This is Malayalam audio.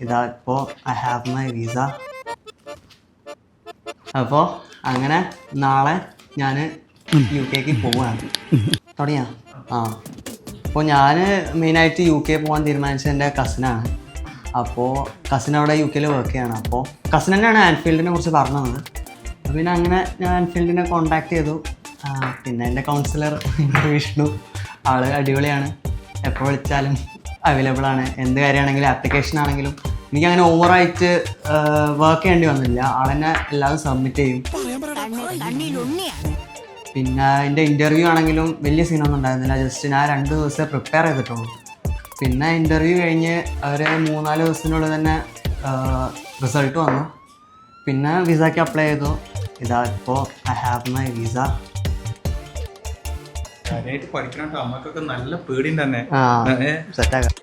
ഇതാ ഇപ്പോൾ ഐ ഹാവ് മൈ വിസ. അപ്പോൾ അങ്ങനെ നാളെ ഞാൻ UK പോവുകയാണ്. തുടങ്ങിയാ അപ്പോൾ ഞാൻ മെയിനായിട്ട് UK പോകാൻ തീരുമാനിച്ചത് എൻ്റെ കസിനാണ്. അപ്പോൾ കസിൻ അവിടെ UK വർക്ക് ചെയ്യാണ്. അപ്പോൾ കസിൻ തന്നെയാണ് ആൻഫീൽഡിനെ കുറിച്ച് പറഞ്ഞത്. അപ്പോൾ പിന്നെ അങ്ങനെ ഞാൻ ആൻഫീൽഡിനെ കോൺടാക്ട് ചെയ്തു. പിന്നെ എൻ്റെ കൗൺസിലർ വിഷ്ണു, ആൾ അടിപൊളിയാണ്, എപ്പോൾ വിളിച്ചാലും അവൈലബിൾ ആണ്. എന്ത് കാര്യമാണെങ്കിലും ആപ്ലിക്കേഷൻ ആണെങ്കിലും എനിക്കങ്ങനെ ഓവറായിട്ട് വർക്ക് ചെയ്യേണ്ടി വന്നില്ല. ആളെന്നെ എല്ലാവരും സബ്മിറ്റ് ചെയ്യും. പിന്നെ എൻ്റെ ഇൻ്റർവ്യൂ ആണെങ്കിലും വലിയ സീനൊന്നും ഉണ്ടായിരുന്നില്ല. ജസ്റ്റ് ഞാൻ 2 ദിവസമേ പ്രിപ്പയർ ചെയ്തിട്ടുള്ളൂ. പിന്നെ ഇൻ്റർവ്യൂ കഴിഞ്ഞ് അവർ 3-4 ദിവസത്തിനുള്ളിൽ തന്നെ റിസൾട്ട് വന്നു. പിന്നെ വിസയ്ക്ക് അപ്ലൈ ചെയ്തു. ഇതാ ഇപ്പോൾ ഐ ഹാവ് മൈ വിസ. പഠിക്കണം. അമ്മക്കൊക്കെ നല്ല പേടി തന്നെ സെറ്റാക്കാം.